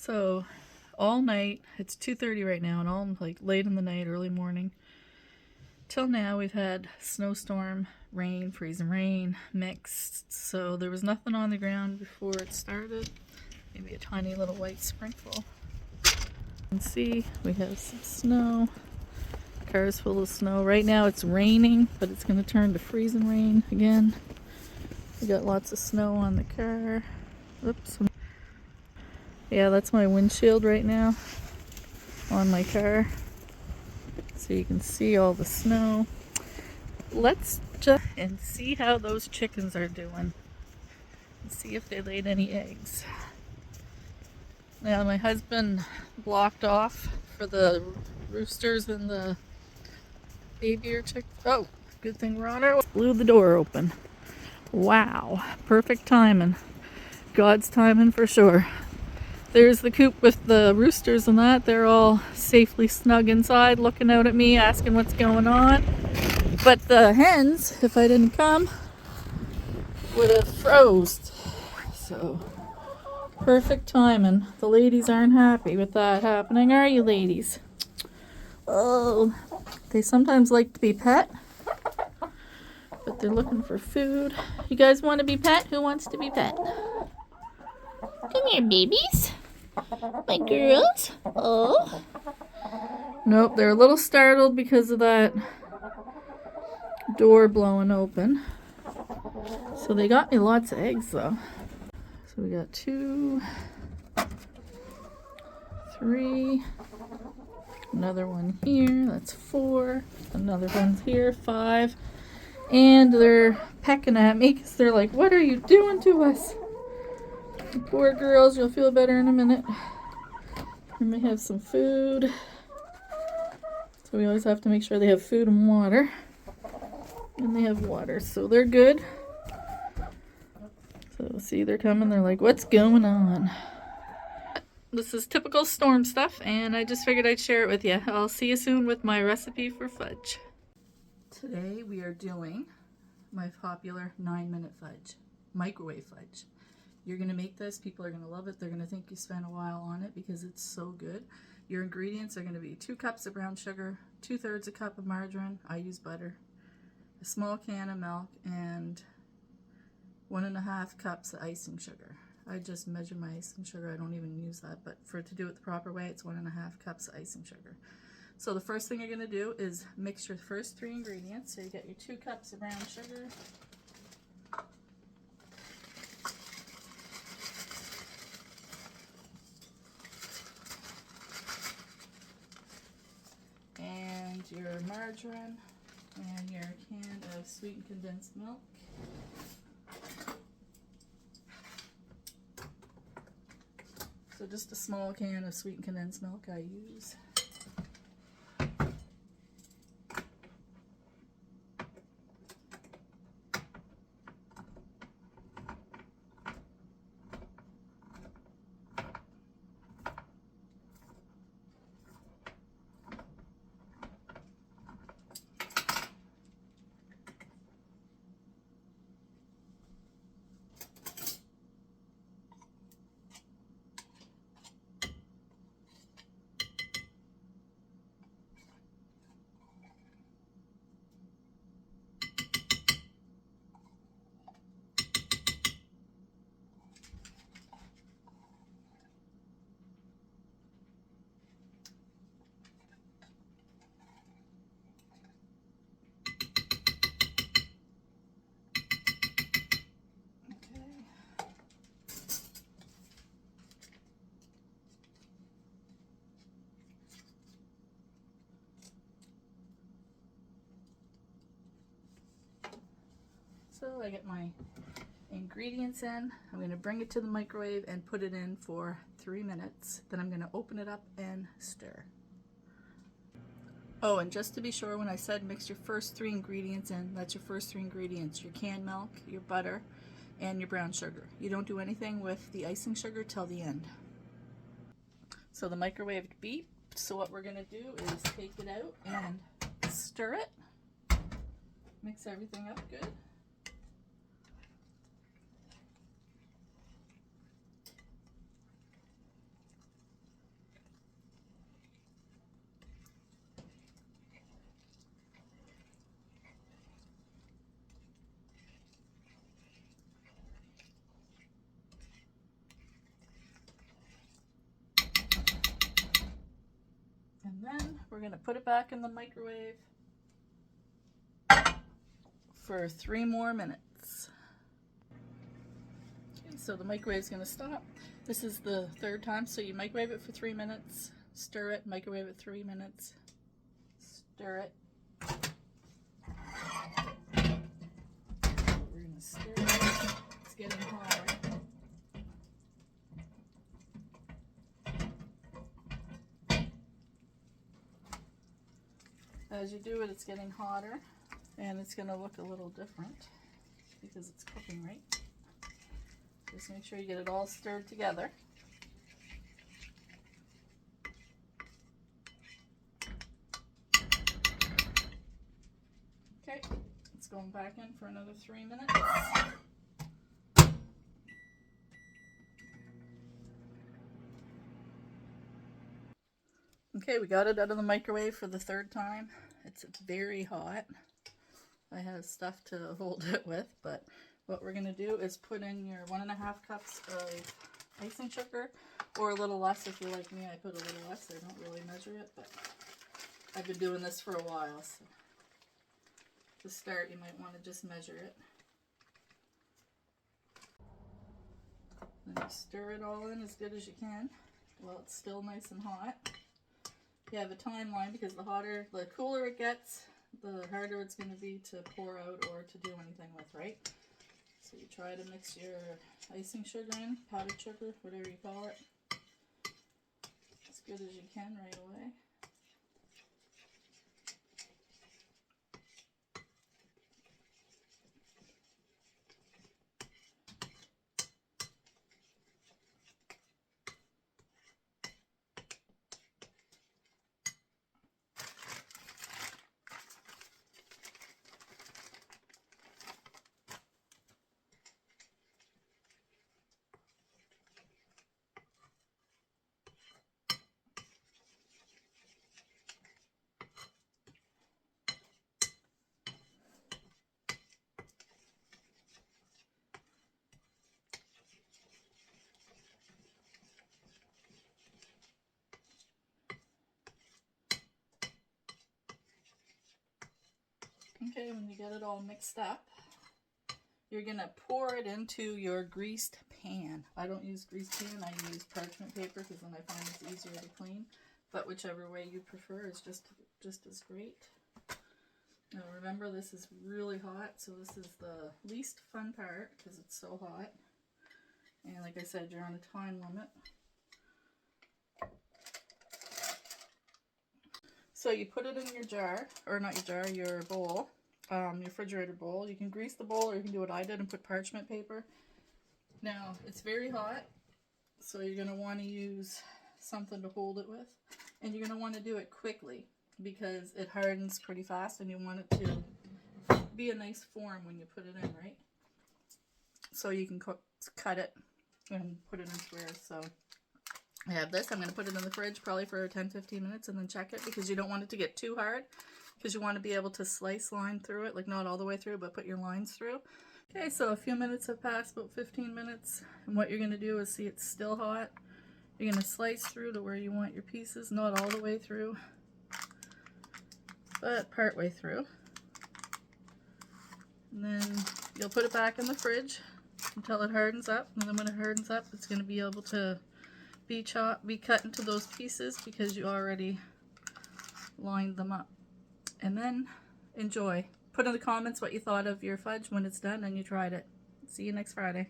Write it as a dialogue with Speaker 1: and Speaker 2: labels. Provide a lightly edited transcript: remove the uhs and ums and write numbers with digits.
Speaker 1: So all night, it's 2:30 right now, and all like late in the night, early morning, till now we've had snowstorm, rain, freezing rain mixed. So there was nothing on the ground before it started. Maybe a tiny little white sprinkle. You can see we have some snow. Car's full of snow. Right now it's raining, but it's going to turn to freezing rain again. We got lots of snow on the car. Oops. Yeah, that's my windshield right now on my car. So you can see all the snow. Let's just and see how those chickens are doing. And see if they laid any eggs. Now my husband blocked off for the roosters and the baby chick. Oh, good thing we're on our way. Blew the door open. Wow, perfect timing. God's timing for sure. There's the coop with the roosters and that. They're all safely snug inside, looking out at me, asking what's going on. But the hens, if I didn't come, would have froze. So, perfect timing. The ladies aren't happy with that happening, are you, ladies? Oh, they sometimes like to be pet, but they're looking for food. You guys want to be pet? Who wants to be pet? Come here, babies. My girls. Oh. Nope, they're a little startled because of that door blowing open. So they got me lots of eggs though. So we got 2, 3, another one here, that's 4, another one's here, 5. And they're pecking at me because they're like, what are you doing to us? You poor girls, you'll feel better in a minute. And they have some food. So we always have to make sure they have food and water. And they have water, so they're good. So see, they're coming, they're like, what's going on? This is typical storm stuff, and I just figured I'd share it with you. I'll see you soon with my recipe for fudge. Today we are doing my popular 9-minute fudge, microwave fudge. You're going to make this, people are going to love it, they're going to think you spent a while on it because it's so good. Your ingredients are going to be 2 cups of brown sugar, 2/3 a cup of margarine, I use butter, a small can of milk, and 1.5 cups of icing sugar. I just measure my icing sugar, I don't even use that, but to do it the proper way, it's 1.5 cups of icing sugar. So the first thing you're going to do is mix your first 3 ingredients. So you get your 2 cups of brown sugar, and your margarine, and your can of sweetened condensed milk. So just a small can of sweetened condensed milk I use. So I get my ingredients in. I'm going to bring it to the microwave and put it in for 3 minutes. Then I'm going to open it up and stir. Oh, and just to be sure, when I said mix your first 3 ingredients in, that's your first 3 ingredients: your canned milk, your butter, and your brown sugar. You don't do anything with the icing sugar till the end. So the microwave beeped, so what we're going to do is take it out and stir it. Mix everything up good. we're going to put it back in the microwave for 3 more minutes. Okay, so the microwave is going to stop. This is the 3rd time, so you microwave it for 3 minutes, stir it, microwave it 3 minutes, stir it. We're going to stir it. It's getting hotter. As you do it, it's getting hotter, and it's going to look a little different because it's cooking, right? Just make sure you get it all stirred together. Okay, it's going back in for another 3 minutes. Okay, we got it out of the microwave for the 3rd time. It's very hot. I have stuff to hold it with, but what we're going to do is put in your 1.5 cups of icing sugar, or a little less if you're like me. I put a little less. I don't really measure it, but I've been doing this for a while, so to start you might want to just measure it. Then you stir it all in as good as you can while it's still nice and hot. You have a timeline because the cooler it gets, the harder it's going to be to pour out or to do anything with, right? So you try to mix your icing sugar in, powdered sugar, whatever you call it, as good as you can right away. Okay, when you get it all mixed up, you're going to pour it into your greased pan. I don't use greased pan, I use parchment paper because then I find it's easier to clean. But whichever way you prefer is just as great. Now remember, this is really hot, so this is the least fun part because it's so hot. And like I said, you're on a time limit. So you put it in your jar, or not your jar, your bowl, your refrigerator bowl. You can grease the bowl, or you can do what I did and put parchment paper. Now, it's very hot, so you're going to want to use something to hold it with. And you're going to want to do it quickly because it hardens pretty fast and you want it to be a nice form when you put it in, right? So you can cut it and put it in squares. So I have this. I'm going to put it in the fridge probably for 10-15 minutes and then check it because you don't want it to get too hard because you want to be able to slice line through it, like not all the way through, but put your lines through. Okay, so a few minutes have passed, about 15 minutes, and what you're going to do is see it's still hot. You're going to slice through to where you want your pieces, not all the way through, but part way through. And then you'll put it back in the fridge until it hardens up, and then when it hardens up, it's going to be able to be cut into those pieces because you already lined them up. And then enjoy. Put in the comments what you thought of your fudge when it's done and you tried it. See you next Friday.